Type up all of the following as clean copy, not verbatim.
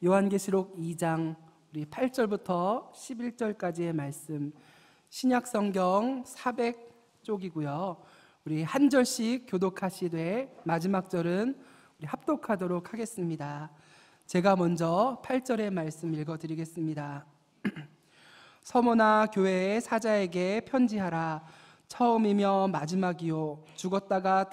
요한계시록 2장 우리 8절부터 11절까지의 말씀, 신약성경 400쪽이고요. 우리 한 절씩 교독하시되 마지막 절은 우리 합독하도록 하겠습니다. 제가 먼저 8절의 말씀 읽어드리겠습니다. 서머나 교회의 사자에게 편지하라. 처음이며 마지막이요 죽었다가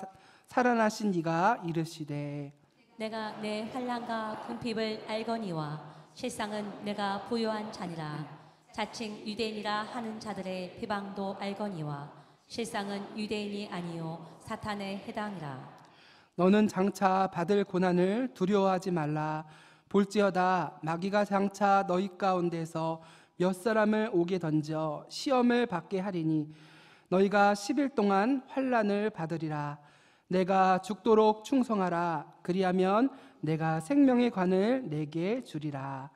살아나신 이가 이르시되 내가 내 환난과 궁핍을 알거니와 실상은 내가 부요한 자니라. 자칭 유대인이라 하는 자들의 비방도 알거니와 실상은 유대인이 아니요 사탄에 해당이라. 너는 장차 받을 고난을 두려워하지 말라. 볼지어다 마귀가 장차 너희 가운데서 몇 사람을 오게 던져 시험을 받게 하리니 너희가 10일 동안 환난을 받으리라. 내가 죽도록 충성하라. 그리하면 내가 생명의 관을 내게 주리라.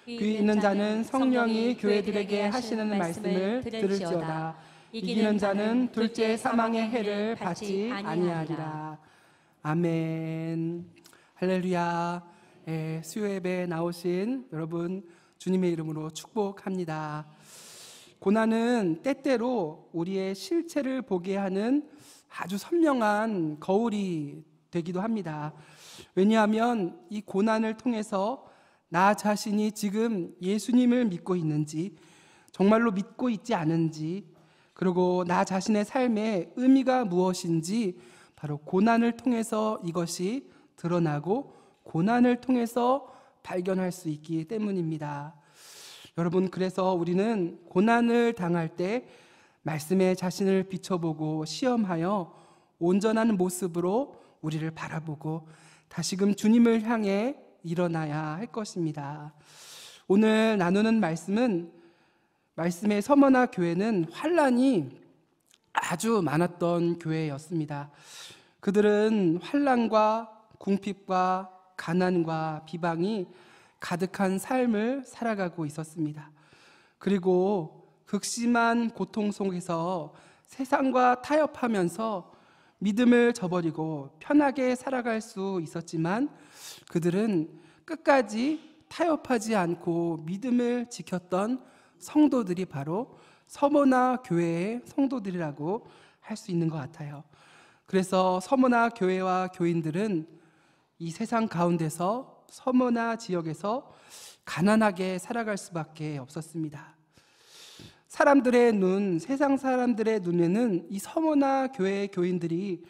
귀 있는 자는 성령이 교회들에게 하시는 말씀을 들을지어다. 이기는 자는 둘째 사망의 해를 받지 아니하리라. 아멘. 할렐루야. 수요 예배에 나오신 여러분 주님의 이름으로 축복합니다. 고난은 때때로 우리의 실체를 보게 하는 아주 선명한 거울이 되기도 합니다. 왜냐하면 이 고난을 통해서 나 자신이 지금 예수님을 믿고 있는지, 정말로 믿고 있지 않은지, 그리고 나 자신의 삶의 의미가 무엇인지 바로 고난을 통해서 이것이 드러나고 고난을 통해서 발견할 수 있기 때문입니다. 여러분, 그래서 우리는 고난을 당할 때 말씀에 자신을 비춰보고 시험하여 온전한 모습으로 우리를 바라보고 다시금 주님을 향해 일어나야 할 것입니다. 오늘 나누는 말씀은 말씀의 서머나 교회는 환난이 아주 많았던 교회였습니다. 그들은 환난과 궁핍과 가난과 비방이 가득한 삶을 살아가고 있었습니다. 그리고 극심한 고통 속에서 세상과 타협하면서 믿음을 저버리고 편하게 살아갈 수 있었지만 그들은 끝까지 타협하지 않고 믿음을 지켰던 성도들이 바로 서머나 교회의 성도들이라고 할 수 있는 것 같아요. 그래서 서머나 교회와 교인들은 이 세상 가운데서 서머나 지역에서 가난하게 살아갈 수밖에 없었습니다. 사람들의 눈, 세상 사람들의 눈에는 이 서머나 교회의 교인들이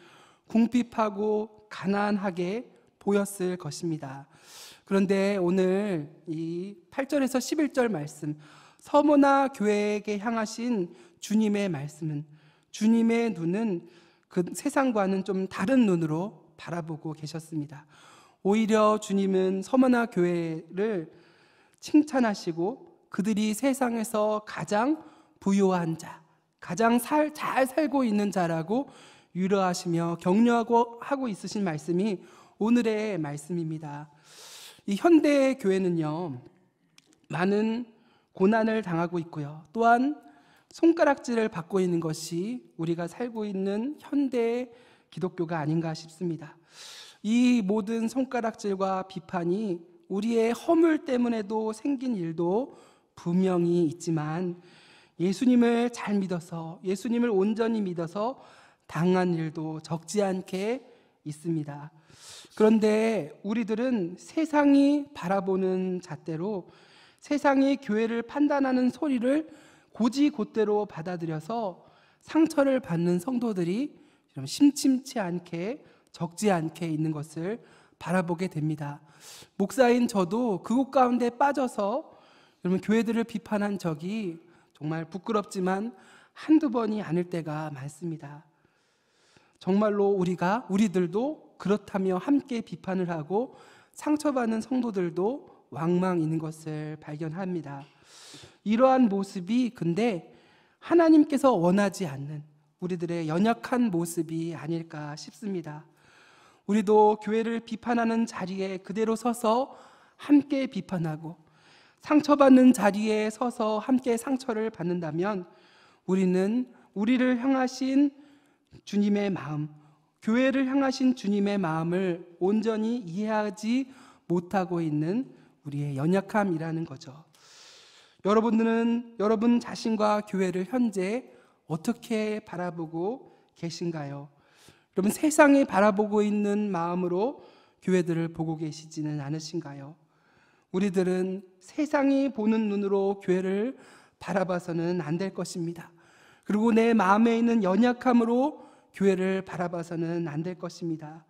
궁핍하고 가난하게 보였을 것입니다. 그런데 오늘 이 8절에서 11절 말씀, 서머나 교회에게 향하신 주님의 말씀은, 주님의 눈은 그 세상과는 좀 다른 눈으로 바라보고 계셨습니다. 오히려 주님은 서머나 교회를 칭찬하시고 그들이 세상에서 가장 부유한 자, 가장 잘 살고 있는 자라고 위로하시며 격려하고 있으신 말씀이 오늘의 말씀입니다. 이 현대 교회는요, 많은 고난을 당하고 있고요. 또한 손가락질을 받고 있는 것이 우리가 살고 있는 현대 기독교가 아닌가 싶습니다. 이 모든 손가락질과 비판이 우리의 허물 때문에도 생긴 일도 분명히 있지만 예수님을 잘 믿어서, 예수님을 온전히 믿어서 당한 일도 적지 않게 있습니다. 그런데 우리들은 세상이 바라보는 잣대로 세상이 교회를 판단하는 소리를 고지곧대로 받아들여서 상처를 받는 성도들이 심심치 않게, 적지 않게 있는 것을 바라보게 됩니다. 목사인 저도 그곳 가운데 빠져서 여러분 교회들을 비판한 적이 정말 부끄럽지만 한두 번이 아닐 때가 많습니다. 정말로 우리들도 그렇다며 함께 비판을 하고 상처받는 성도들도 왕왕 있는 것을 발견합니다. 이러한 모습이 근데 하나님께서 원하지 않는 우리들의 연약한 모습이 아닐까 싶습니다. 우리도 교회를 비판하는 자리에 그대로 서서 함께 비판하고 상처받는 자리에 서서 함께 상처를 받는다면 우리는 우리를 향하신 주님의 마음, 교회를 향하신 주님의 마음을 온전히 이해하지 못하고 있는 우리의 연약함이라는 거죠. 여러분들은 여러분 자신과 교회를 현재 어떻게 바라보고 계신가요? 여러분 세상이 바라보고 있는 마음으로 교회들을 보고 계시지는 않으신가요? 우리들은 세상이 보는 눈으로 교회를 바라봐서는 안 될 것입니다. 그리고 내 마음에 있는 연약함으로 교회를 바라봐서는 안 될 것입니다.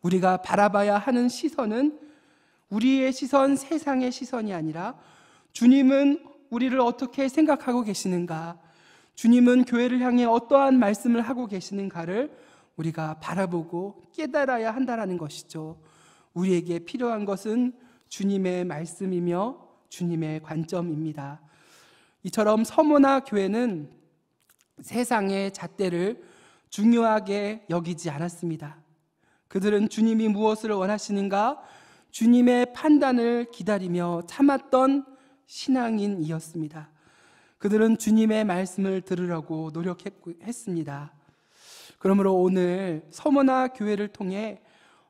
우리가 바라봐야 하는 시선은 우리의 시선, 세상의 시선이 아니라 주님은 우리를 어떻게 생각하고 계시는가, 주님은 교회를 향해 어떠한 말씀을 하고 계시는가를 우리가 바라보고 깨달아야 한다는 것이죠. 우리에게 필요한 것은 주님의 말씀이며 주님의 관점입니다. 이처럼 서모나 교회는 세상의 잣대를 중요하게 여기지 않았습니다. 그들은 주님이 무엇을 원하시는가, 주님의 판단을 기다리며 참았던 신앙인이었습니다. 그들은 주님의 말씀을 들으려고 노력했습니다. 그러므로 오늘 서모나 교회를 통해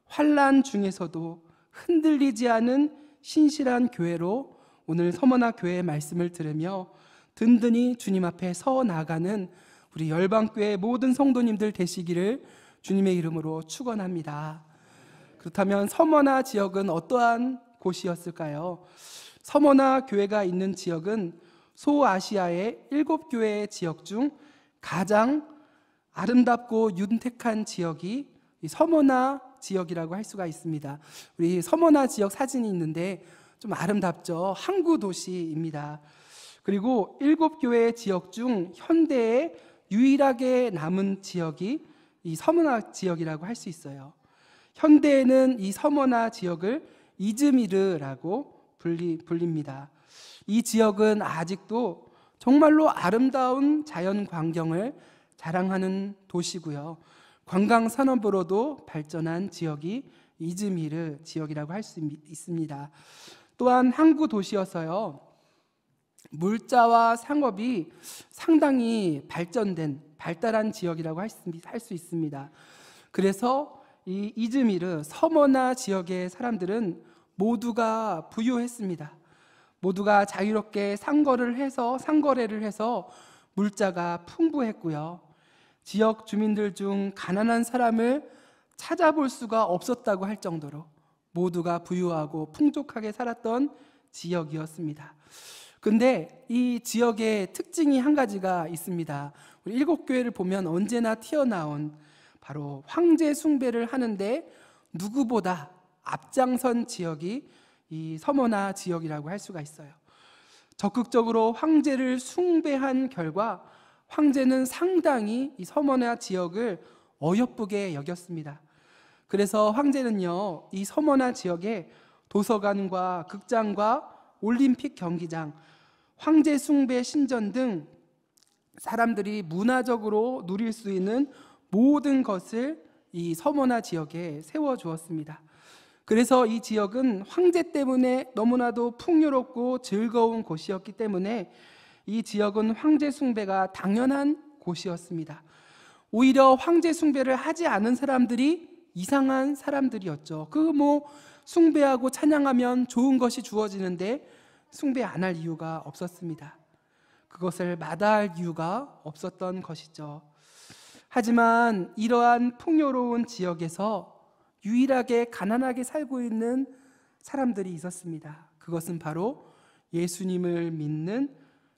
환난 중에서도 흔들리지 않은 신실한 교회로 오늘 서모나 교회의 말씀을 들으며 든든히 주님 앞에 서 나가는 우리 열방교회 모든 성도님들 되시기를 주님의 이름으로 축원합니다. 그렇다면 서모나 지역은 어떠한 곳이었을까요? 서모나 교회가 있는 지역은 소아시아의 7교회의 지역 중 가장 아름답고 윤택한 지역이 이 서모나 지역이라고 할 수가 있습니다. 우리 서모나 지역 사진이 있는데 좀 아름답죠. 항구 도시입니다. 그리고 7교회의 지역 중 현대에 유일하게 남은 지역이 이 서모나 지역이라고 할 수 있어요. 현대에는 이 서모나 지역을 이즈미르라고 불립니다. 이 지역은 아직도 정말로 아름다운 자연 광경을 자랑하는 도시고요. 관광 산업으로도 발전한 지역이 이즈미르 지역이라고 할 수 있습니다. 또한 항구 도시여서요, 물자와 상업이 상당히 발달한 지역이라고 할 수 있습니다. 그래서 이 이즈미르 서모나 지역의 사람들은 모두가 부유했습니다. 모두가 자유롭게 상거래를 해서 물자가 풍부했고요. 지역 주민들 중 가난한 사람을 찾아볼 수가 없었다고 할 정도로 모두가 부유하고 풍족하게 살았던 지역이었습니다. 근데 이 지역의 특징이 한 가지가 있습니다. 우리 7교회를 보면 언제나 튀어나온 바로 황제 숭배를 하는데 누구보다 앞장선 지역이 이 서모나 지역이라고 할 수가 있어요. 적극적으로 황제를 숭배한 결과 황제는 상당히 이 서모나 지역을 어여쁘게 여겼습니다. 그래서 황제는요, 이 서모나 지역에 도서관과 극장과 올림픽 경기장, 황제 숭배 신전 등 사람들이 문화적으로 누릴 수 있는 모든 것을 이 서모나 지역에 세워주었습니다. 그래서 이 지역은 황제 때문에 너무나도 풍요롭고 즐거운 곳이었기 때문에 이 지역은 황제 숭배가 당연한 곳이었습니다. 오히려 황제 숭배를 하지 않은 사람들이 이상한 사람들이었죠. 숭배하고 찬양하면 좋은 것이 주어지는데 숭배 안 할 이유가 없었습니다. 그것을 마다할 이유가 없었던 것이죠. 하지만 이러한 풍요로운 지역에서 유일하게 가난하게 살고 있는 사람들이 있었습니다. 그것은 바로 예수님을 믿는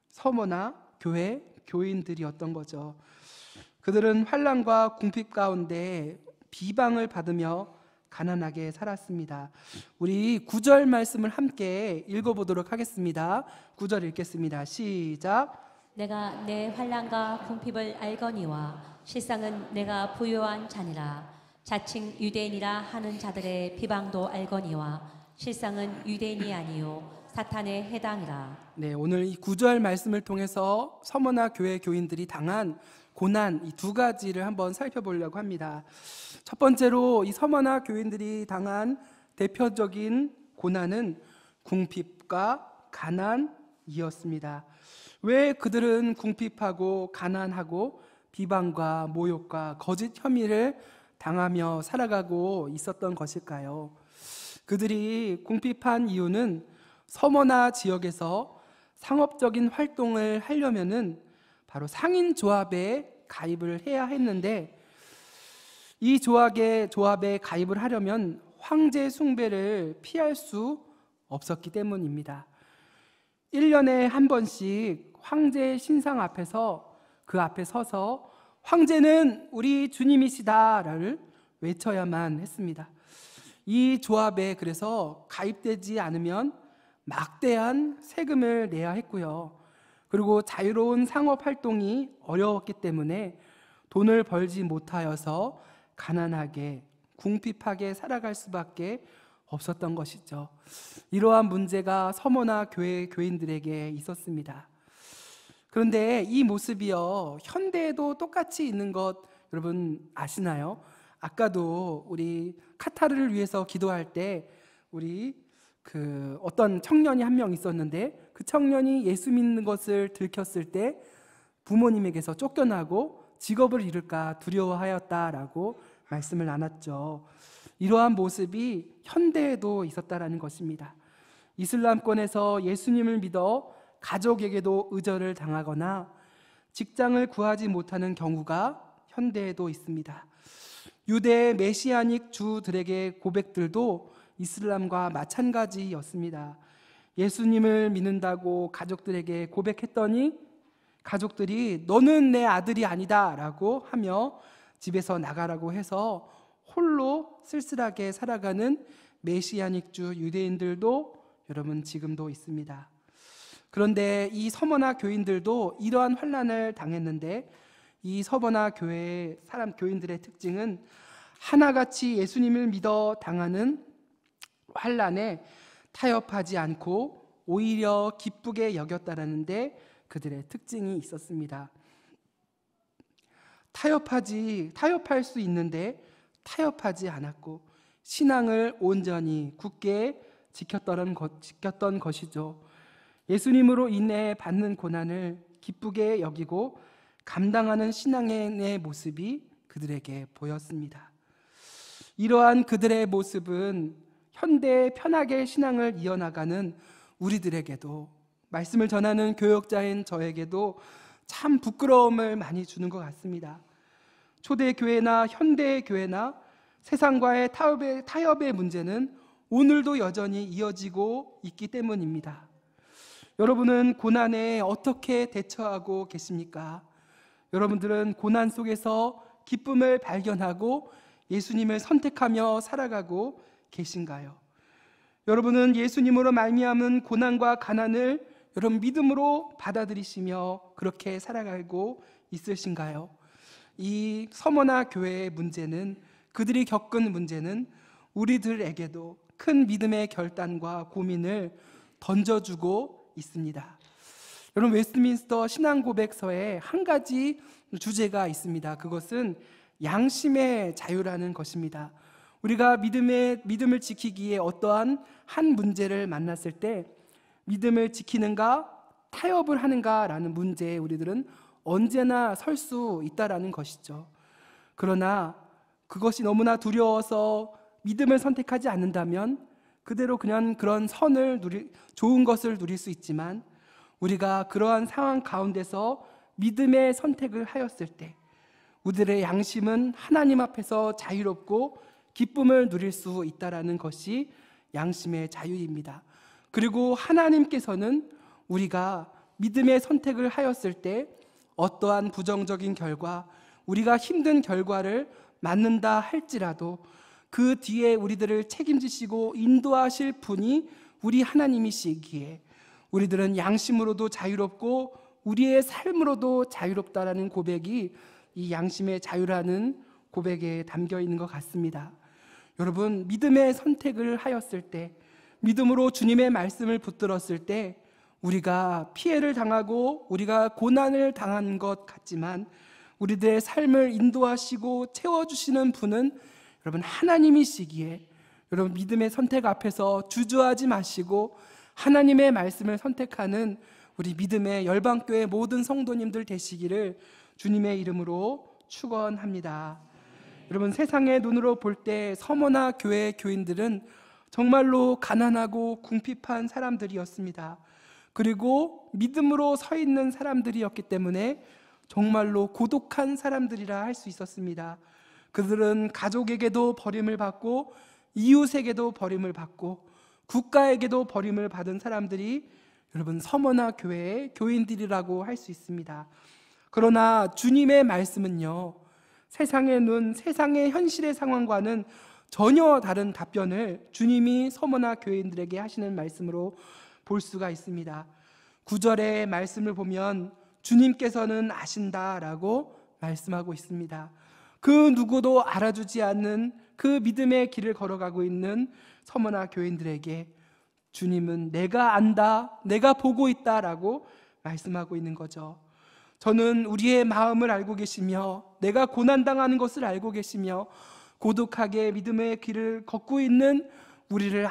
서모나 교회 교인들이었던 거죠. 그들은 환난과 궁핍 가운데 비방을 받으며 가난하게 살았습니다. 우리 9절 말씀을 함께 읽어보도록 하겠습니다. 9절 읽겠습니다. 시작. 내가 내 환난과 궁핍을 알거니와 실상은 내가 부요한 자니라. 자칭 유대인이라 하는 자들의 비방도 알거니와 실상은 유대인이 아니요 사탄의 해당이라. 네, 오늘 이 9절 말씀을 통해서 서모나 교회 교인들이 당한 고난, 이 두 가지를 한번 살펴보려고 합니다. 첫 번째로 이 서모나 교인들이 당한 대표적인 고난은 궁핍과 가난이었습니다. 왜 그들은 궁핍하고 가난하고 비방과 모욕과 거짓 혐의를 당하며 살아가고 있었던 것일까요? 그들이 궁핍한 이유는 서머나 지역에서 상업적인 활동을 하려면은 바로 상인조합에 가입을 해야 했는데, 이 조합에 가입을 하려면 황제 숭배를 피할 수 없었기 때문입니다. 1년에 한 번씩 황제 신상 앞에서 그 앞에 서서 황제는 우리 주님이시다를 외쳐야만 했습니다. 이 조합에 그래서 가입되지 않으면 막대한 세금을 내야 했고요. 그리고 자유로운 상업 활동이 어려웠기 때문에 돈을 벌지 못하여서 가난하게 궁핍하게 살아갈 수밖에 없었던 것이죠. 이러한 문제가 서머나 교회 교인들에게 있었습니다. 그런데 이 모습이요, 현대에도 똑같이 있는 것 여러분 아시나요? 아까도 우리 카타르를 위해서 기도할 때 우리 어떤 청년이 한 명 있었는데, 그 청년이 예수 믿는 것을 들켰을 때 부모님에게서 쫓겨나고 직업을 잃을까 두려워하였다라고 말씀을 나눴죠. 이러한 모습이 현대에도 있었다라는 것입니다. 이슬람권에서 예수님을 믿어 가족에게도 의절을 당하거나 직장을 구하지 못하는 경우가 현대에도 있습니다. 유대 메시아닉 주들에게 고백들도 이슬람과 마찬가지였습니다. 예수님을 믿는다고 가족들에게 고백했더니 가족들이 너는 내 아들이 아니다 라고 하며 집에서 나가라고 해서 홀로 쓸쓸하게 살아가는 메시아닉 주 유대인들도 여러분 지금도 있습니다. 그런데 이 서머나 교인들도 이러한 환난을 당했는데, 이 서머나 교인들의 특징은 하나같이 예수님을 믿어 당하는 환난에 타협하지 않고 오히려 기쁘게 여겼다라는데 그들의 특징이 있었습니다. 타협할 수 있는데 타협하지 않았고 신앙을 온전히 굳게 지켰던 것이죠. 예수님으로 인해 받는 고난을 기쁘게 여기고 감당하는 신앙의 모습이 그들에게 보였습니다. 이러한 그들의 모습은 현대에 편하게 신앙을 이어나가는 우리들에게도, 말씀을 전하는 교역자인 저에게도 참 부끄러움을 많이 주는 것 같습니다. 초대교회나 현대교회나 세상과의 타협의 문제는 오늘도 여전히 이어지고 있기 때문입니다. 여러분은 고난에 어떻게 대처하고 계십니까? 여러분들은 고난 속에서 기쁨을 발견하고 예수님을 선택하며 살아가고 계신가요? 여러분은 예수님으로 말미암은 고난과 가난을 여러분 믿음으로 받아들이시며 그렇게 살아가고 있으신가요? 이 서머나 교회의 문제는, 그들이 겪은 문제는 우리들에게도 큰 믿음의 결단과 고민을 던져주고 있습니다. 여러분, 웨스트민스터 신앙고백서에 한 가지 주제가 있습니다. 그것은 양심의 자유라는 것입니다. 우리가 믿음을 지키기에 어떠한 한 문제를 만났을 때 믿음을 지키는가 타협을 하는가라는 문제에 우리들은 언제나 설 수 있다라는 것이죠. 그러나 그것이 너무나 두려워서 믿음을 선택하지 않는다면 그대로 그냥 그런 좋은 것을 누릴 수 있지만, 우리가 그러한 상황 가운데서 믿음의 선택을 하였을 때 우리들의 양심은 하나님 앞에서 자유롭고 기쁨을 누릴 수 있다라는 것이 양심의 자유입니다. 그리고 하나님께서는 우리가 믿음의 선택을 하였을 때 어떠한 부정적인 결과, 우리가 힘든 결과를 맞는다 할지라도 그 뒤에 우리들을 책임지시고 인도하실 분이 우리 하나님이시기에 우리들은 양심으로도 자유롭고 우리의 삶으로도 자유롭다라는 고백이 이 양심의 자유라는 고백에 담겨 있는 것 같습니다. 여러분, 믿음의 선택을 하였을 때, 믿음으로 주님의 말씀을 붙들었을 때 우리가 피해를 당하고 우리가 고난을 당한 것 같지만 우리들의 삶을 인도하시고 채워주시는 분은 여러분 하나님이시기에, 여러분 믿음의 선택 앞에서 주저하지 마시고 하나님의 말씀을 선택하는 우리 믿음의 열방교회 모든 성도님들 되시기를 주님의 이름으로 축원합니다. 여러분, 세상의 눈으로 볼 때 서머나 교회 교인들은 정말로 가난하고 궁핍한 사람들이었습니다. 그리고 믿음으로 서 있는 사람들이었기 때문에 정말로 고독한 사람들이라 할 수 있었습니다. 그들은 가족에게도 버림을 받고 이웃에게도 버림을 받고 국가에게도 버림을 받은 사람들이 여러분 서머나 교회의 교인들이라고 할 수 있습니다. 그러나 주님의 말씀은요, 세상의 눈, 세상의 현실의 상황과는 전혀 다른 답변을 주님이 서머나 교인들에게 하시는 말씀으로 볼 수가 있습니다. 9절의 말씀을 보면 주님께서는 아신다라고 말씀하고 있습니다. 그 누구도 알아주지 않는 그 믿음의 길을 걸어가고 있는 서머나 교인들에게 주님은 내가 안다, 내가 보고 있다라고 말씀하고 있는 거죠. 저는 우리의 마음을 알고 계시며 내가 고난당하는 것을 알고 계시며 고독하게 믿음의 길을 걷고 있는 우리를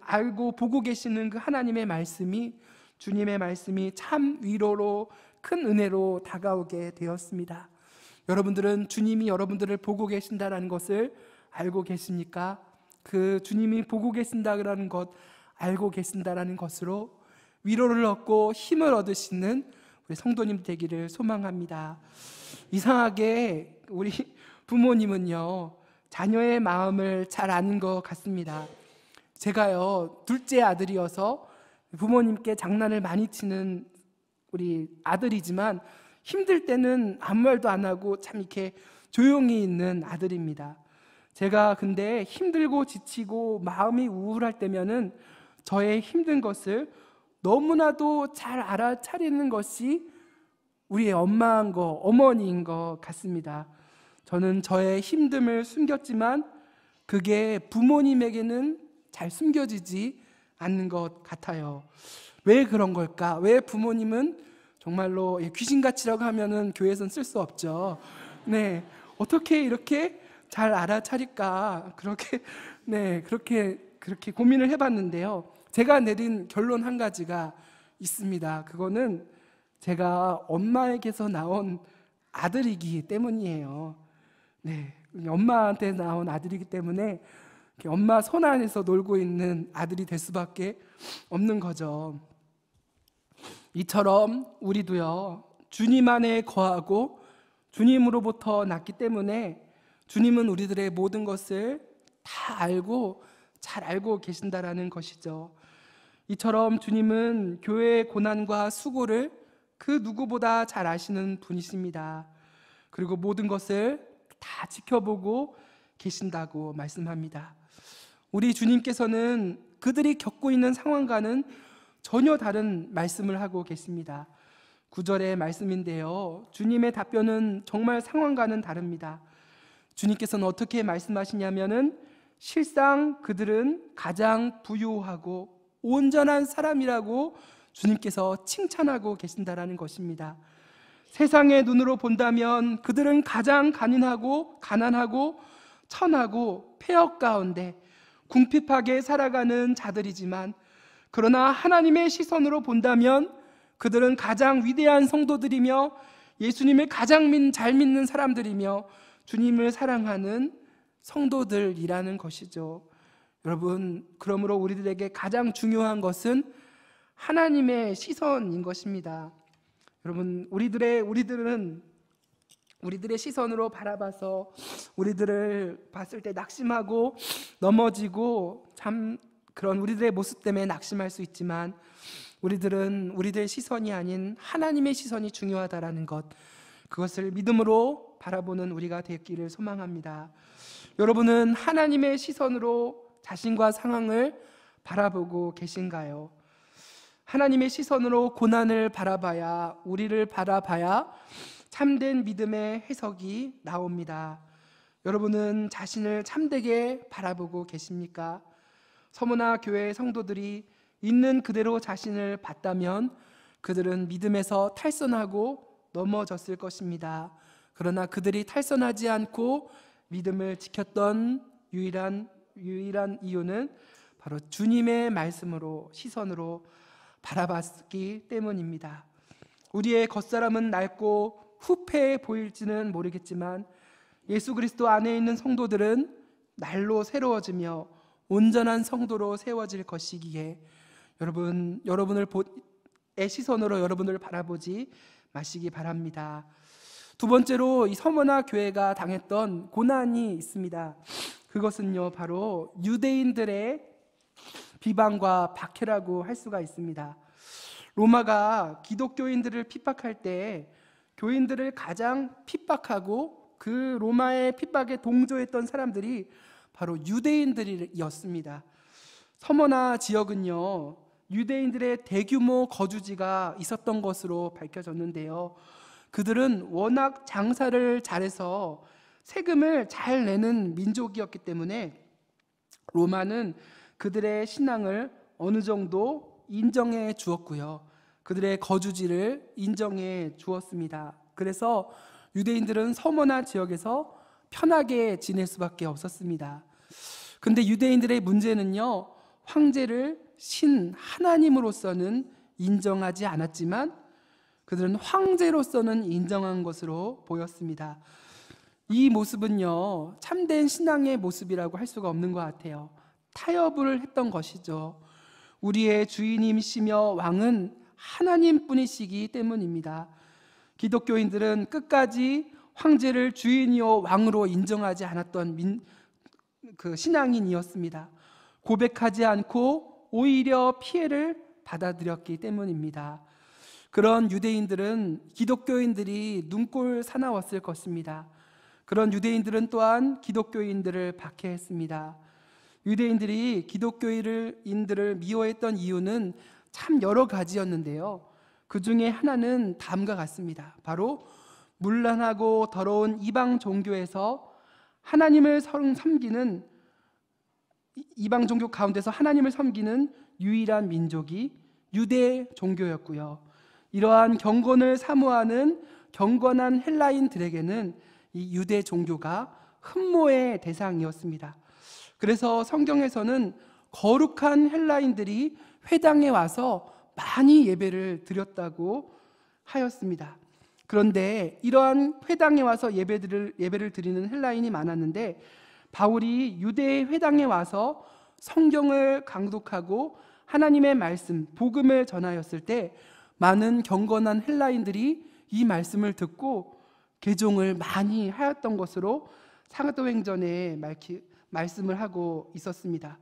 알고 보고 계시는 그 하나님의 말씀이, 주님의 말씀이 참 위로로 큰 은혜로 다가오게 되었습니다. 여러분들은 주님이 여러분들을 보고 계신다는 것을 알고 계십니까? 그 주님이 보고 계신다는 것, 알고 계신다는 것으로 위로를 얻고 힘을 얻으시는 우리 성도님 되기를 소망합니다. 이상하게 우리 부모님은요, 자녀의 마음을 잘 아는 것 같습니다. 제가요, 둘째 아들이어서 부모님께 장난을 많이 치는 우리 아들이지만 힘들 때는 아무 말도 안 하고 참 이렇게 조용히 있는 아들입니다. 제가 근데 힘들고 지치고 마음이 우울할 때면은 저의 힘든 것을 너무나도 잘 알아차리는 것이 우리의 엄마인 거, 어머니인 것 같습니다. 저는 저의 힘듦을 숨겼지만 그게 부모님에게는 잘 숨겨지지 않는 것 같아요. 왜 그런 걸까? 왜 부모님은 정말로 귀신같이라고 하면은 교회에서는 쓸 수 없죠. 네, 어떻게 이렇게 잘 알아차릴까? 그렇게 고민을 해봤는데요. 제가 내린 결론 한 가지가 있습니다. 그거는 제가 엄마에게서 나온 아들이기 때문이에요. 네, 엄마한테 나온 아들이기 때문에 엄마 손 안에서 놀고 있는 아들이 될 수밖에 없는 거죠. 이처럼 우리도요, 주님 안에 거하고 주님으로부터 났기 때문에 주님은 우리들의 모든 것을 다 알고 잘 알고 계신다라는 것이죠. 이처럼 주님은 교회의 고난과 수고를 그 누구보다 잘 아시는 분이십니다. 그리고 모든 것을 다 지켜보고 계신다고 말씀합니다. 우리 주님께서는 그들이 겪고 있는 상황과는 전혀 다른 말씀을 하고 계십니다. 9절의 말씀인데요, 주님의 답변은 정말 상황과는 다릅니다. 주님께서는 어떻게 말씀하시냐면은 실상 그들은 가장 부유하고 온전한 사람이라고 주님께서 칭찬하고 계신다라는 것입니다. 세상의 눈으로 본다면 그들은 가장 가난하고 천하고 폐역 가운데 궁핍하게 살아가는 자들이지만, 그러나 하나님의 시선으로 본다면 그들은 가장 위대한 성도들이며 예수님을 가장 잘 믿는 사람들이며 주님을 사랑하는 성도들이라는 것이죠. 여러분, 그러므로 우리들에게 가장 중요한 것은 하나님의 시선인 것입니다. 여러분, 우리들은 우리들의 시선으로 바라봐서 우리들을 봤을 때 낙심하고 넘어지고 참 그런 우리들의 모습 때문에 낙심할 수 있지만, 우리들은 우리들의 시선이 아닌 하나님의 시선이 중요하다라는 것, 그것을 믿음으로 바라보는 우리가 되기를 소망합니다. 여러분은 하나님의 시선으로 자신과 상황을 바라보고 계신가요? 하나님의 시선으로 고난을 바라봐야, 우리를 바라봐야 참된 믿음의 해석이 나옵니다. 여러분은 자신을 참되게 바라보고 계십니까? 서머나 교회 성도들이 있는 그대로 자신을 봤다면 그들은 믿음에서 탈선하고 넘어졌을 것입니다. 그러나 그들이 탈선하지 않고 믿음을 지켰던 유일한 이유는 바로 주님의 말씀으로, 시선으로 바라봤기 때문입니다. 우리의 겉사람은 낡고 후패해 보일지는 모르겠지만 예수 그리스도 안에 있는 성도들은 날로 새로워지며 온전한 성도로 세워질 것이기에 여러분의 시선으로 여러분을 바라보지 마시기 바랍니다. 두 번째로 이 서머나 교회가 당했던 고난이 있습니다. 그것은요, 바로 유대인들의 비방과 박해라고 할 수가 있습니다. 로마가 기독교인들을 핍박할 때 교인들을 가장 핍박하고 그 로마의 핍박에 동조했던 사람들이 바로 유대인들이었습니다. 서머나 지역은요, 유대인들의 대규모 거주지가 있었던 것으로 밝혀졌는데요, 그들은 워낙 장사를 잘해서 세금을 잘 내는 민족이었기 때문에 로마는 그들의 신앙을 어느 정도 인정해 주었고요, 그들의 거주지를 인정해 주었습니다. 그래서 유대인들은 서머나 지역에서 편하게 지낼 수밖에 없었습니다. 근데 유대인들의 문제는요, 황제를 신 하나님으로서는 인정하지 않았지만 그들은 황제로서는 인정한 것으로 보였습니다. 이 모습은요, 참된 신앙의 모습이라고 할 수가 없는 것 같아요. 타협을 했던 것이죠. 우리의 주인이시며 왕은 하나님뿐이시기 때문입니다. 기독교인들은 끝까지 황제를 주인이요 왕으로 인정하지 않았던 신앙인이었습니다. 고백하지 않고 오히려 피해를 받아들였기 때문입니다. 그런 유대인들은 기독교인들이 눈꼴 사나웠을 것입니다. 그런 유대인들은 또한 기독교인들을 박해했습니다. 유대인들이 기독교인들을 미워했던 이유는 참 여러 가지였는데요, 그 중에 하나는 다음과 같습니다. 바로 문란하고 더러운 이방 종교에서 하나님을 섬기는, 이방 종교 가운데서 하나님을 섬기는 유일한 민족이 유대 종교였고요, 이러한 경건을 사모하는 경건한 헬라인들에게는 이 유대 종교가 흠모의 대상이었습니다. 그래서 성경에서는 거룩한 헬라인들이 회당에 와서 많이 예배를 드렸다고 하였습니다. 그런데 이러한 회당에 와서 예배를 드리는 헬라인이 많았는데, 바울이 유대 회당에 와서 성경을 강독하고 하나님의 말씀, 복음을 전하였을 때 많은 경건한 헬라인들이 이 말씀을 듣고 개종을 많이 하였던 것으로 사도행전에 말씀을 하고 있었습니다.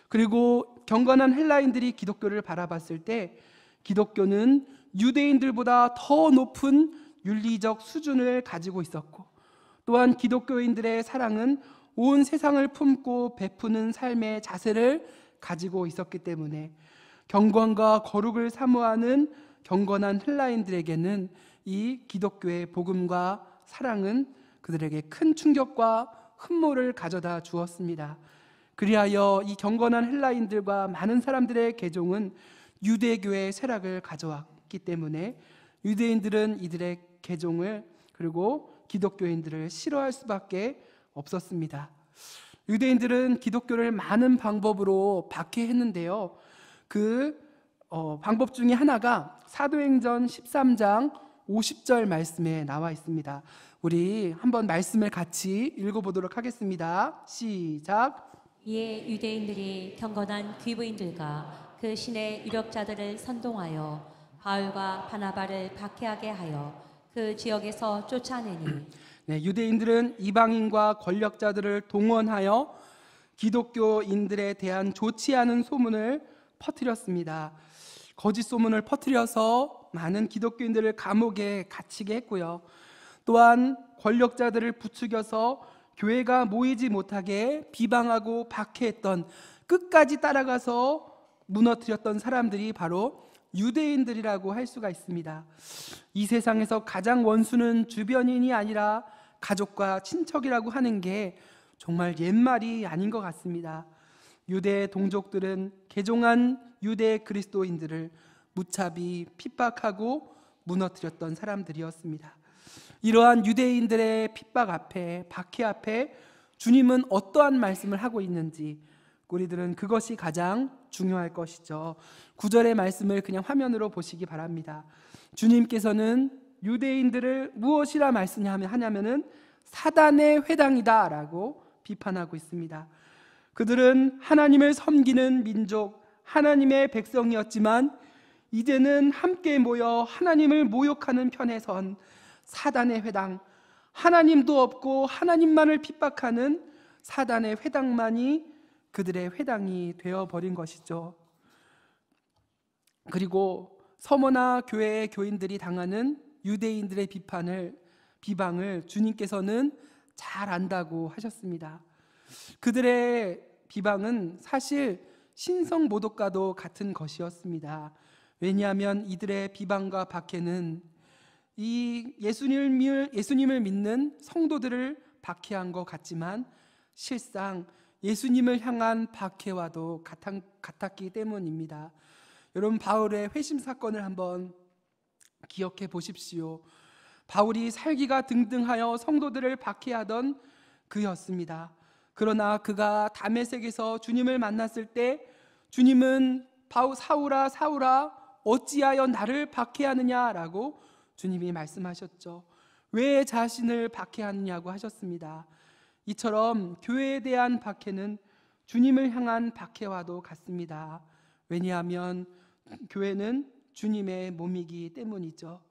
그리고 경건한 헬라인들이 기독교를 바라봤을 때 기독교는 유대인들보다 더 높은 윤리적 수준을 가지고 있었고, 또한 기독교인들의 사랑은 온 세상을 품고 베푸는 삶의 자세를 가지고 있었기 때문에 경건과 거룩을 사모하는 경건한 헬라인들에게는 이 기독교의 복음과 사랑은 그들에게 큰 충격과 흠모를 가져다 주었습니다. 그리하여 이 경건한 헬라인들과 많은 사람들의 개종은 유대교의 쇠락을 가져왔기 때문에 유대인들은 이들의 개종을, 그리고 기독교인들을 싫어할 수밖에 없었습니다. 유대인들은 기독교를 많은 방법으로 박해했는데요, 그 방법 중에 하나가 사도행전 13장 50절 말씀에 나와 있습니다. 우리 한번 말씀을 같이 읽어보도록 하겠습니다. 시작. 이에 유대인들이 경건한 귀부인들과 그 신의 유력자들을 선동하여 바울과 바나바를 박해하게 하여 그 지역에서 쫓아내니, 네, 유대인들은 이방인과 권력자들을 동원하여 기독교인들에 대한 좋지 않은 소문을 퍼뜨렸습니다. 거짓 소문을 퍼뜨려서 많은 기독교인들을 감옥에 갇히게 했고요, 또한 권력자들을 부추겨서 교회가 모이지 못하게 비방하고 박해했던, 끝까지 따라가서 무너뜨렸던 사람들이 바로 유대인들이라고 할 수가 있습니다. 이 세상에서 가장 원수는 주변인이 아니라 가족과 친척이라고 하는 게 정말 옛말이 아닌 것 같습니다. 유대 동족들은 개종한 유대 그리스도인들을 무차비 핍박하고 무너뜨렸던 사람들이었습니다. 이러한 유대인들의 핍박 앞에, 박해 앞에 주님은 어떠한 말씀을 하고 있는지 우리들은 그것이 가장 중요할 것이죠. 9절의 말씀을 그냥 화면으로 보시기 바랍니다. 주님께서는 유대인들을 무엇이라 말씀하냐면은 사단의 회당이다 라고 비판하고 있습니다. 그들은 하나님을 섬기는 민족, 하나님의 백성이었지만 이제는 함께 모여 하나님을 모욕하는 편에 선 사단의 회당, 하나님도 없고 하나님만을 핍박하는 사단의 회당만이 그들의 회당이 되어버린 것이죠. 그리고 서머나 교회의 교인들이 당하는 유대인들의 비방을 주님께서는 잘 안다고 하셨습니다. 그들의 비방은 사실 신성 모독과도 같은 것이었습니다. 왜냐하면 이들의 비방과 박해는 이 예수님을 믿는 성도들을 박해한 것 같지만 실상 예수님을 향한 박해와도 같았기 때문입니다. 여러분, 바울의 회심 사건을 한번 기억해 보십시오. 바울이 살기가 등등하여 성도들을 박해하던 그였습니다. 그러나 그가 다메섹에서 주님을 만났을 때 주님은 사울아 사울아 어찌하여 나를 박해하느냐라고 주님이 말씀하셨죠. 왜 자신을 박해하느냐고 하셨습니다. 이처럼 교회에 대한 박해는 주님을 향한 박해와도 같습니다. 왜냐하면 교회는 주님의 몸이기 때문이죠.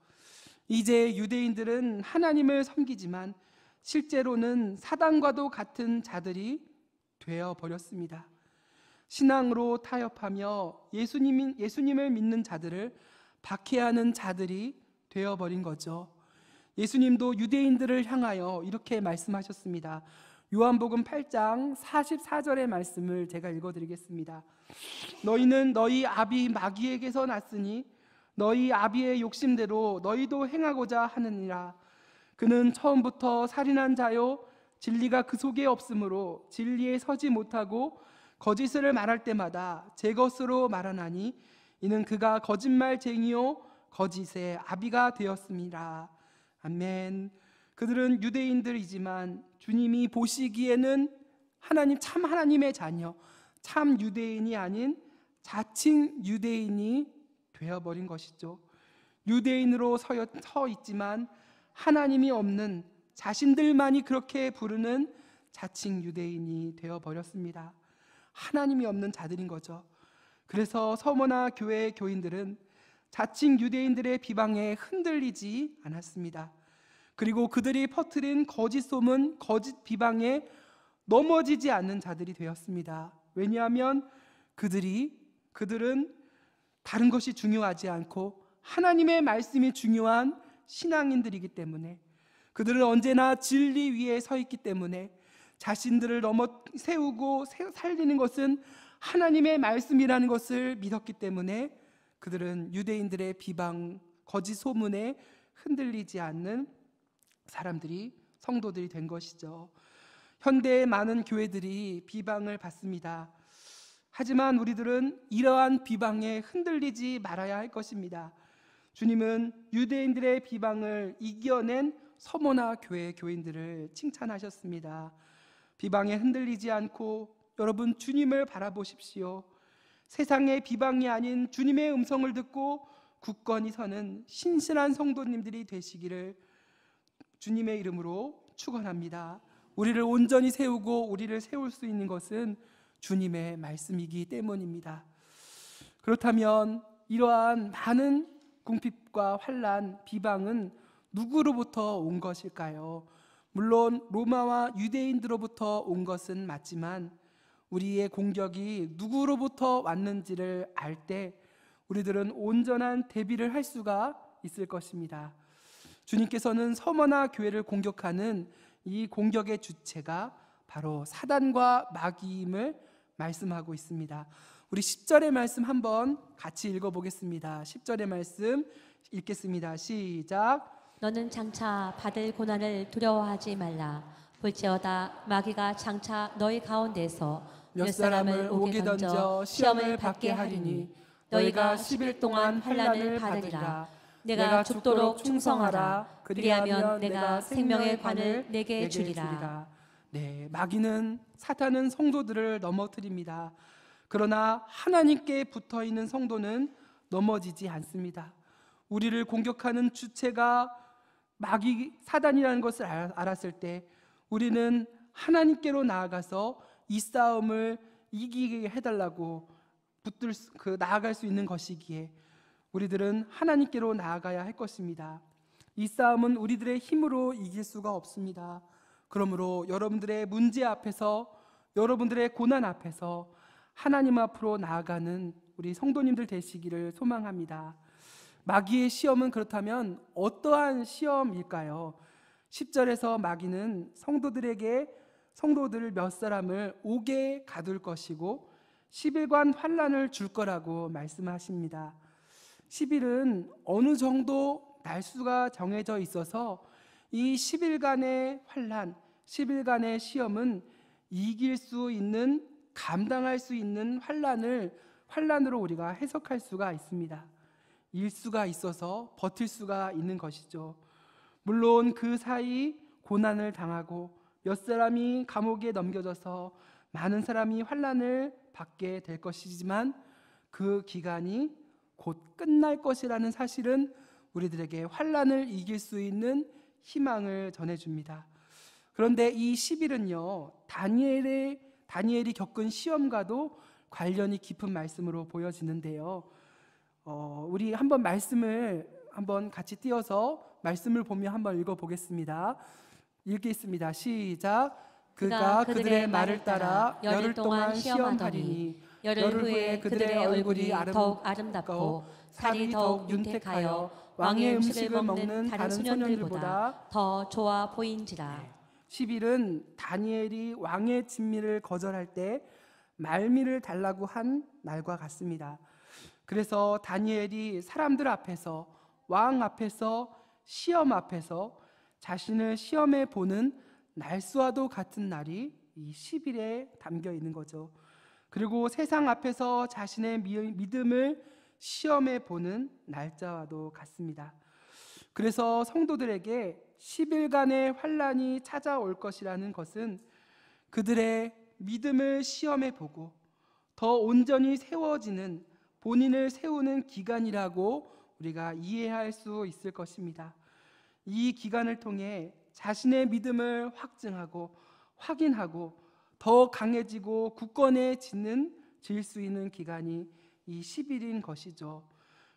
이제 유대인들은 하나님을 섬기지만 실제로는 사단과도 같은 자들이 되어버렸습니다. 신앙으로 타협하며 예수님을 믿는 자들을 박해하는 자들이 되어버린 거죠. 예수님도 유대인들을 향하여 이렇게 말씀하셨습니다. 요한복음 8장 44절의 말씀을 제가 읽어드리겠습니다. 너희는 너희 아비 마귀에게서 났으니 너희 아비의 욕심대로 너희도 행하고자 하느니라. 그는 처음부터 살인한 자요 진리가 그 속에 없으므로 진리에 서지 못하고 거짓을 말할 때마다 제 것으로 말하나니 이는 그가 거짓말쟁이요 거짓의 아비가 되었습니다. 아멘. 그들은 유대인들이지만 주님이 보시기에는 참 하나님의 자녀, 참 유대인이 아닌 자칭 유대인이 되어버린 것이죠. 유대인으로 서 있지만 하나님이 없는 자신들만이 그렇게 부르는 자칭 유대인이 되어버렸습니다. 하나님이 없는 자들인 거죠. 그래서 서머나 교회의 교인들은 자칭 유대인들의 비방에 흔들리지 않았습니다. 그리고 그들이 퍼뜨린 거짓 소문, 거짓 비방에 넘어지지 않는 자들이 되었습니다. 왜냐하면 그들은 다른 것이 중요하지 않고 하나님의 말씀이 중요한 신앙인들이기 때문에, 그들은 언제나 진리 위에 서 있기 때문에 자신들을 세우고 살리는 것은 하나님의 말씀이라는 것을 믿었기 때문에 그들은 유대인들의 비방, 거짓 소문에 흔들리지 않는 성도들이 된 것이죠. 현대의 많은 교회들이 비방을 받습니다. 하지만 우리들은 이러한 비방에 흔들리지 말아야 할 것입니다. 주님은 유대인들의 비방을 이겨낸 서머나 교회 교인들을 칭찬하셨습니다. 비방에 흔들리지 않고 여러분 주님을 바라보십시오. 세상의 비방이 아닌 주님의 음성을 듣고 굳건히 서는 신실한 성도님들이 되시기를 주님의 이름으로 축원합니다. 우리를 온전히 세우고 우리를 세울 수 있는 것은 주님의 말씀이기 때문입니다. 그렇다면 이러한 많은 궁핍과 환난, 비방은 누구로부터 온 것일까요? 물론 로마와 유대인들로부터 온 것은 맞지만 우리의 공격이 누구로부터 왔는지를 알 때 우리들은 온전한 대비를 할 수가 있을 것입니다. 주님께서는 서머나 교회를 공격하는 이 공격의 주체가 바로 사단과 마귀임을 말씀하고 있습니다. 우리 10절의 말씀 한번 같이 읽어보겠습니다. 10절의 말씀 읽겠습니다. 시작. 너는 장차 받을 고난을 두려워하지 말라. 볼지어다 마귀가 장차 너희 가운데서 몇 사람을 옥에 던져 시험을 받게 하리니 너희가 10일 동안 환난을 받으리라. 내가 죽도록 충성하라. 그리하면 내가 생명의 관을 내게 주리라. 네, 마귀는, 사탄은 성도들을 넘어뜨립니다. 그러나 하나님께 붙어있는 성도는 넘어지지 않습니다. 우리를 공격하는 주체가 사단이라는 것을 알았을 때 우리는 하나님께로 나아가서 이 싸움을 이기게 해달라고 나아갈 수 있는 것이기에 우리들은 하나님께로 나아가야 할 것입니다. 이 싸움은 우리들의 힘으로 이길 수가 없습니다. 그러므로 여러분들의 문제 앞에서, 여러분들의 고난 앞에서 하나님 앞으로 나아가는 우리 성도님들 되시기를 소망합니다. 마귀의 시험은 그렇다면 어떠한 시험일까요? 10절에서 마귀는 성도들 몇 사람을 옥에 가둘 것이고 10일간 환난을 줄 거라고 말씀하십니다. 10일은 어느 정도 날수가 정해져 있어서 이 10일간의 환난, 10일간의 시험은 이길 수 있는, 감당할 수 있는 환난으로 우리가 해석할 수가 있습니다. 일수가 있어서 버틸 수가 있는 것이죠. 물론 그 사이 고난을 당하고 몇 사람이 감옥에 넘겨져서 많은 사람이 환난을 받게 될 것이지만 그 기간이 곧 끝날 것이라는 사실은 우리들에게 환난을 이길 수 있는 희망을 전해줍니다. 그런데 이 10일은요, 다니엘이 겪은 시험과도 관련이 깊은 말씀으로 보여지는데요. 우리 한번 말씀을 같이 띄어서 말씀을 보며 한번 읽어보겠습니다. 읽겠습니다. 시작. 그가 그들의 말을 따라 열흘 동안 시험하리니 열흘 후에 그들의 얼굴이 더욱 아름답고 살이 더욱 윤택하여 왕의 음식을 먹는 다른 소년들보다 더 좋아 보인지라. 10일은 다니엘이 왕의 진미를 거절할 때 말미를 달라고 한 날과 같습니다. 그래서 다니엘이 사람들 앞에서, 왕 앞에서, 시험 앞에서 자신을 시험해 보는 날수와도 같은 날이 이 10일에 담겨 있는 거죠. 그리고 세상 앞에서 자신의 믿음을 시험해 보는 날짜와도 같습니다. 그래서 성도들에게 10일간의 환난이 찾아올 것이라는 것은 그들의 믿음을 시험해 보고 더 온전히 세워지는, 본인을 세우는 기간이라고 우리가 이해할 수 있을 것입니다. 이 기간을 통해 자신의 믿음을 확증하고 확인하고 더 강해지고 굳건해질 수 있는 기간이 이 10일인 것이죠.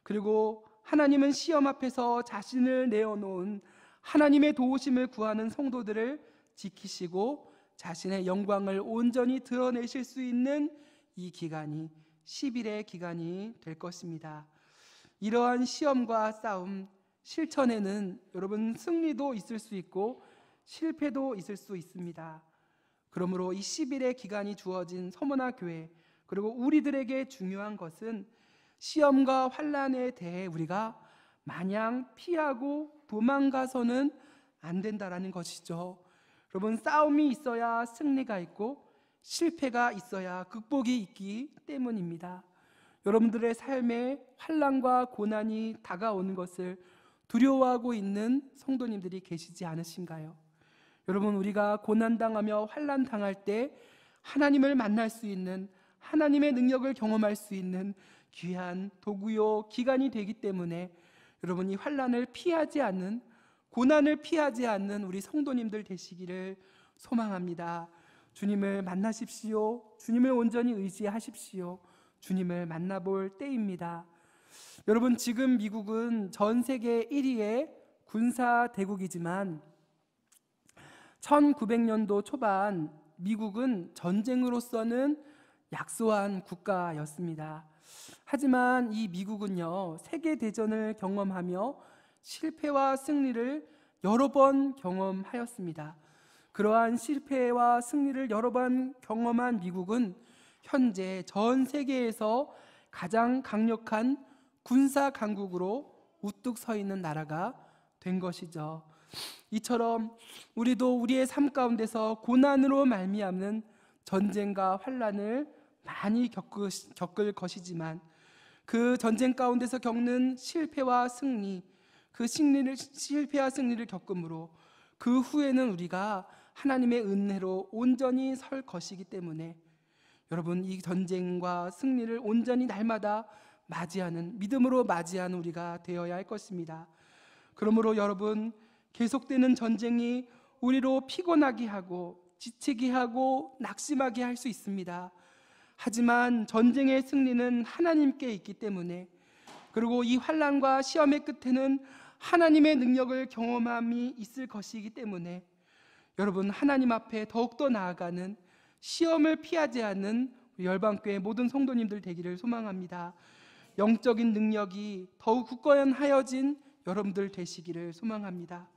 그리고 하나님은 시험 앞에서 자신을 내어놓은 하나님의 도우심을 구하는 성도들을 지키시고 자신의 영광을 온전히 드러내실 수 있는 이 기간이 10일의 기간이 될 것입니다. 이러한 시험과 싸움, 실천에는 여러분 승리도 있을 수 있고 실패도 있을 수 있습니다. 그러므로 이 10일의 기간이 주어진 서머나 교회, 그리고 우리들에게 중요한 것은 시험과 환난에 대해 우리가 마냥 피하고 도망가서는 안 된다라는 것이죠. 여러분, 싸움이 있어야 승리가 있고 실패가 있어야 극복이 있기 때문입니다. 여러분들의 삶에 환난과 고난이 다가오는 것을 두려워하고 있는 성도님들이 계시지 않으신가요? 여러분, 우리가 고난당하며 환난당할 때 하나님을 만날 수 있는, 하나님의 능력을 경험할 수 있는 귀한 도구요 기간이 되기 때문에 여러분이 환난을 피하지 않는, 고난을 피하지 않는 우리 성도님들 되시기를 소망합니다. 주님을 만나십시오. 주님을 온전히 의지하십시오. 주님을 만나볼 때입니다. 여러분, 지금 미국은 전 세계 1위의 군사 대국이지만 1900년도 초반 미국은 전쟁으로서는 약소한 국가였습니다. 하지만 이 미국은요, 세계대전을 경험하며 실패와 승리를 여러 번 경험하였습니다. 그러한 실패와 승리를 여러 번 경험한 미국은 현재 전 세계에서 가장 강력한 군사 강국으로 우뚝 서 있는 나라가 된 것이죠. 이처럼 우리도 우리의 삶 가운데서 고난으로 말미암는 전쟁과 환난을 많이 겪을 것이지만 그 전쟁 가운데서 겪는 실패와 승리, 실패와 승리를 겪음으로 그 후에는 우리가 하나님의 은혜로 온전히 설 것이기 때문에 여러분, 이 전쟁과 승리를 온전히 날마다 맞이하는, 믿음으로 맞이하는 우리가 되어야 할 것입니다. 그러므로 여러분, 계속되는 전쟁이 우리로 피곤하게 하고 지치게 하고 낙심하게 할 수 있습니다. 하지만 전쟁의 승리는 하나님께 있기 때문에, 그리고 이 환난과 시험의 끝에는 하나님의 능력을 경험함이 있을 것이기 때문에 여러분, 하나님 앞에 더욱더 나아가는, 시험을 피하지 않는 우리 열방교회 모든 성도님들 되기를 소망합니다. 영적인 능력이 더욱 굳건하여진 여러분들 되시기를 소망합니다.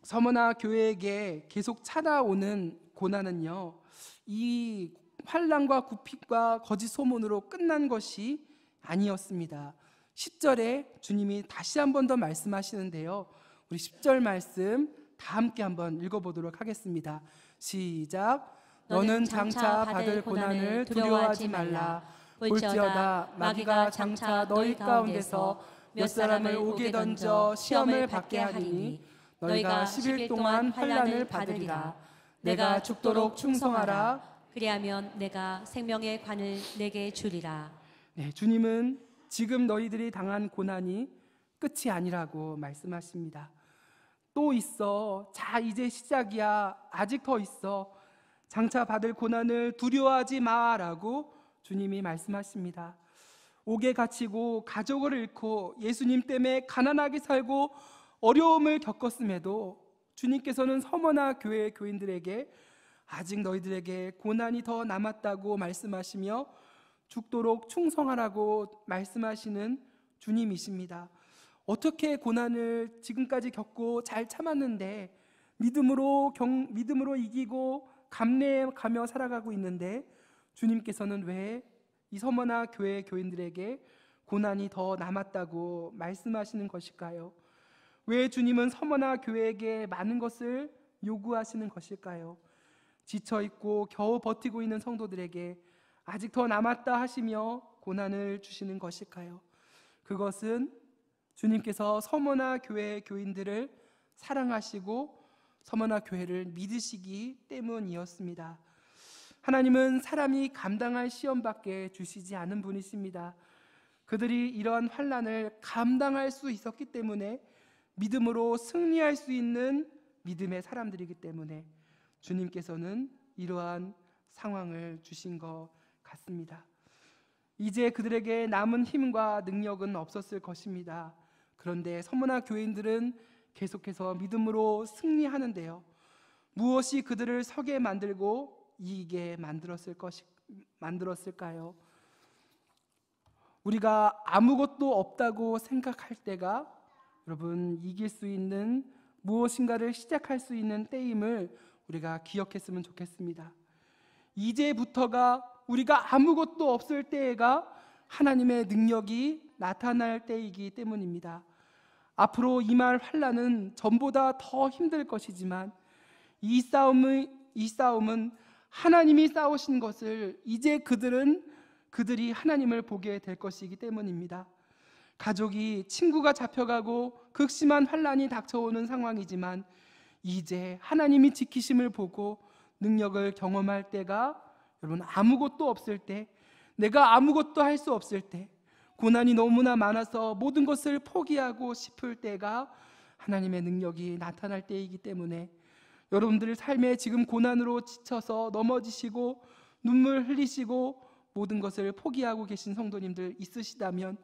서머나 교회에게 계속 찾아오는 고난은요, 이 환난과 굽힘과 거짓 소문으로 끝난 것이 아니었습니다. 10절에 주님이 다시 한 번 더 말씀하시는데요, 우리 10절 말씀 다 함께 한번 읽어보도록 하겠습니다. 시작. 너는 장차 받을 고난을 두려워하지 말라. 볼지어다 마귀가 장차 너희 가운데서 몇 사람을 옥에 던져 시험을 받게 하리니 너희가 10일 동안 환난을 받으리라. 내가 죽도록 충성하라. 그리하면 내가 생명의 관을 내게 주리라. 네, 주님은 지금 너희들이 당한 고난이 끝이 아니라고 말씀하십니다. 또 있어. 자, 이제 시작이야. 아직 더 있어. 장차 받을 고난을 두려워하지 마라고 주님이 말씀하십니다. 옥에 갇히고 가족을 잃고 예수님 때문에 가난하게 살고 어려움을 겪었음에도 주님께서는 서머나 교회 교인들에게 아직 너희들에게 고난이 더 남았다고 말씀하시며 죽도록 충성하라고 말씀하시는 주님이십니다. 어떻게 고난을 지금까지 겪고 잘 참았는데 믿음으로 이기고 감내가며 살아가고 있는데 주님께서는 왜 이 서머나 교회 교인들에게 고난이 더 남았다고 말씀하시는 것일까요? 왜 주님은 서머나 교회에게 많은 것을 요구하시는 것일까요? 지쳐있고 겨우 버티고 있는 성도들에게 아직 더 남았다 하시며 고난을 주시는 것일까요? 그것은 주님께서 서머나 교회 교인들을 사랑하시고 서머나 교회를 믿으시기 때문이었습니다. 하나님은 사람이 감당할 시험밖에 주시지 않은 분이십니다. 그들이 이러한 환난을 감당할 수 있었기 때문에 믿음으로 승리할 수 있는 믿음의 사람들이기 때문에 주님께서는 이러한 상황을 주신 것 같습니다. 이제 그들에게 남은 힘과 능력은 없었을 것입니다. 그런데 서머나 교인들은 계속해서 믿음으로 승리하는데요, 무엇이 그들을 서게 만들고 이기게 만들었을까요? 우리가 아무것도 없다고 생각할 때가 여러분 이길 수 있는 무엇인가를 시작할 수 있는 때임을 우리가 기억했으면 좋겠습니다. 이제부터가 우리가 아무것도 없을 때가 하나님의 능력이 나타날 때이기 때문입니다. 앞으로 임할 환난은 전보다 더 힘들 것이지만 이 싸움은 하나님이 싸우신 것을 이제 그들이 하나님을 보게 될 것이기 때문입니다. 가족이, 친구가 잡혀가고 극심한 환난이 닥쳐오는 상황이지만 이제 하나님이 지키심을 보고 능력을 경험할 때가 여러분 아무것도 없을 때, 내가 아무것도 할 수 없을 때, 고난이 너무나 많아서 모든 것을 포기하고 싶을 때가 하나님의 능력이 나타날 때이기 때문에 여러분들 삶에 지금 고난으로 지쳐서 넘어지시고 눈물 흘리시고 모든 것을 포기하고 계신 성도님들 있으시다면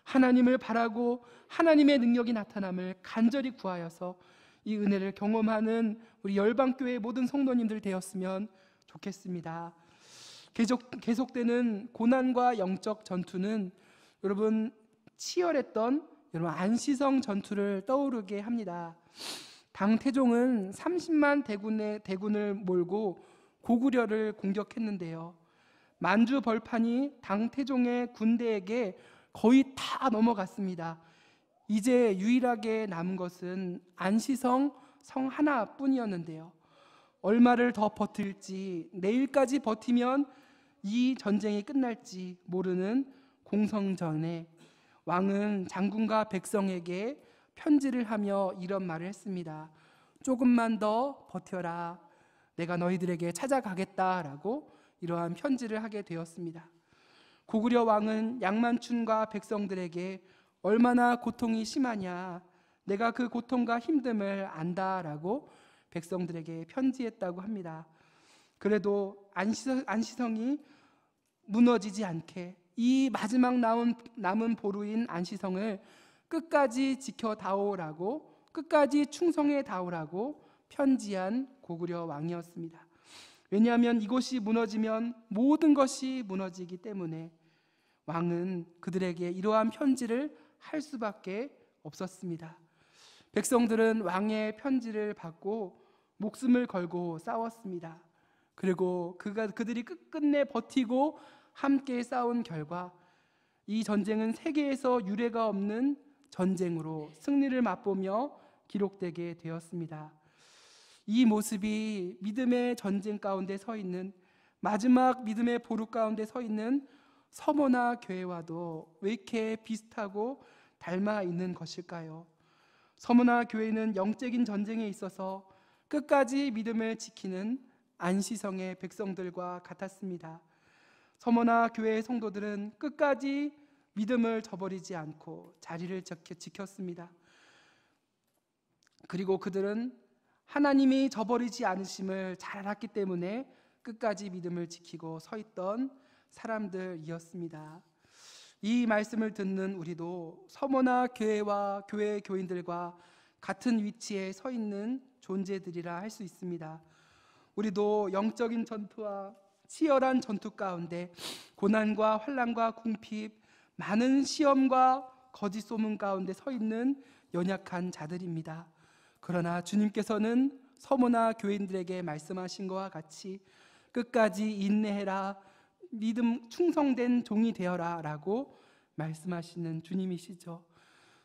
하나님을 바라고 하나님의 능력이 나타남을 간절히 구하여서 이 은혜를 경험하는 우리 열방교회의 모든 성도님들 되었으면 좋겠습니다. 계속되는 고난과 영적 전투는 여러분 치열했던 여러분 안시성 전투를 떠오르게 합니다. 당태종은 30만 대군을 몰고 고구려를 공격했는데요, 만주 벌판이 당태종의 군대에게 거의 다 넘어갔습니다. 이제 유일하게 남은 것은 안시성 성 하나뿐이었는데요, 얼마를 더 버틸지, 내일까지 버티면 이 전쟁이 끝날지 모르는 공성전에 왕은 장군과 백성에게 편지를 하며 이런 말을 했습니다. 조금만 더 버텨라. 내가 너희들에게 찾아가겠다라고 이러한 편지를 하게 되었습니다. 고구려 왕은 양만춘과 백성들에게 얼마나 고통이 심하냐, 내가 그 고통과 힘듦을 안다라고 백성들에게 편지했다고 합니다. 그래도 안시성이 무너지지 않게 이 마지막 남은 보루인 안시성을 끝까지 지켜다오라고, 끝까지 충성해다오라고 편지한 고구려 왕이었습니다. 왜냐하면 이곳이 무너지면 모든 것이 무너지기 때문에 왕은 그들에게 이러한 편지를 할 수밖에 없었습니다. 백성들은 왕의 편지를 받고 목숨을 걸고 싸웠습니다. 그리고 그들이 끝끝내 버티고 함께 싸운 결과 이 전쟁은 세계에서 유례가 없는 전쟁으로 승리를 맛보며 기록되게 되었습니다. 이 모습이 믿음의 전쟁 가운데 서 있는, 마지막 믿음의 보루 가운데 서 있는 서머나 교회와도 왜 이렇게 비슷하고 닮아 있는 것일까요? 서머나 교회는 영적인 전쟁에 있어서 끝까지 믿음을 지키는 안시성의 백성들과 같았습니다. 서머나 교회의 성도들은 끝까지 믿음을 저버리지 않고 자리를 지켰습니다. 그리고 그들은 하나님이 저버리지 않으심을 잘 알았기 때문에 끝까지 믿음을 지키고 서 있던 사람들이었습니다. 이 말씀을 듣는 우리도 서머나 교회와 교회 교인들과 같은 위치에 서 있는 존재들이라 할 수 있습니다. 우리도 영적인 전투와 치열한 전투 가운데 고난과 환난과 궁핍, 많은 시험과 거짓 소문 가운데 서 있는 연약한 자들입니다. 그러나 주님께서는 서머나 교인들에게 말씀하신 것과 같이 끝까지 인내해라, 믿음 충성된 종이 되어라 라고 말씀하시는 주님이시죠.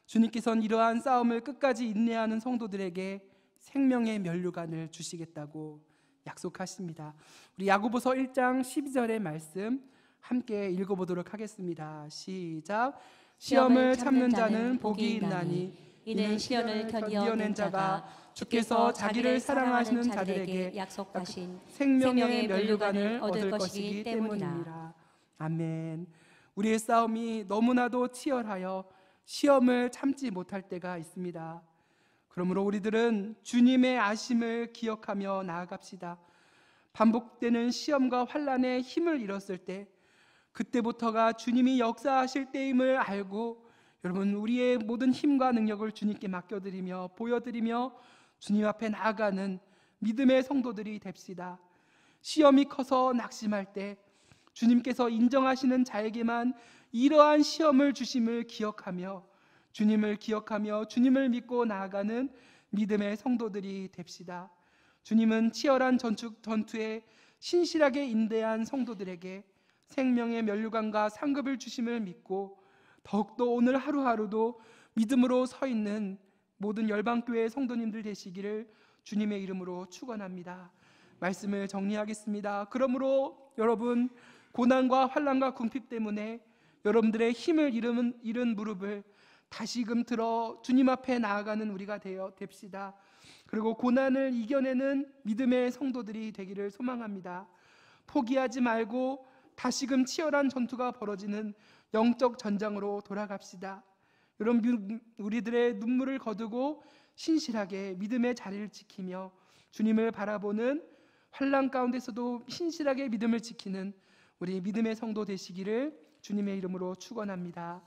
주님께서는 이러한 싸움을 끝까지 인내하는 성도들에게 생명의 면류관을 주시겠다고 약속하십니다. 우리 야고보서 1장 12절의 말씀 함께 읽어보도록 하겠습니다. 시작. 시험을 참는 자는 복이 있나니 이는 시련을 견디어낸 자가 주께서 자기를 사랑하시는 자들에게 약속하신 생명의 면류관을 얻을 것이기 때문이라. 아멘. 우리의 싸움이 너무나도 치열하여 시험을 참지 못할 때가 있습니다. 그러므로 우리들은 주님의 아심을 기억하며 나아갑시다. 반복되는 시험과 환난에 힘을 잃었을 때, 그때부터가 주님이 역사하실 때임을 알고 여러분, 우리의 모든 힘과 능력을 주님께 맡겨드리며 보여드리며 주님 앞에 나아가는 믿음의 성도들이 됩시다. 시험이 커서 낙심할 때 주님께서 인정하시는 자에게만 이러한 시험을 주심을 기억하며 주님을 기억하며 주님을 믿고 나아가는 믿음의 성도들이 됩시다. 주님은 치열한 전투에 신실하게 인내한 성도들에게 생명의 면류관과 상급을 주심을 믿고 더욱더 오늘 하루하루도 믿음으로 서 있는 모든 열방교회 성도님들 되시기를 주님의 이름으로 축원합니다. 말씀을 정리하겠습니다. 그러므로 여러분, 고난과 환난과 궁핍 때문에 여러분들의 힘을 잃은 무릎을 다시금 들어 주님 앞에 나아가는 우리가 됩시다. 그리고 고난을 이겨내는 믿음의 성도들이 되기를 소망합니다. 포기하지 말고 다시금 치열한 전투가 벌어지는 영적 전장으로 돌아갑시다. 여러분, 우리들의 눈물을 거두고 신실하게 믿음의 자리를 지키며 주님을 바라보는 환난 가운데서도 신실하게 믿음을 지키는 우리 믿음의 성도 되시기를 주님의 이름으로 축원합니다.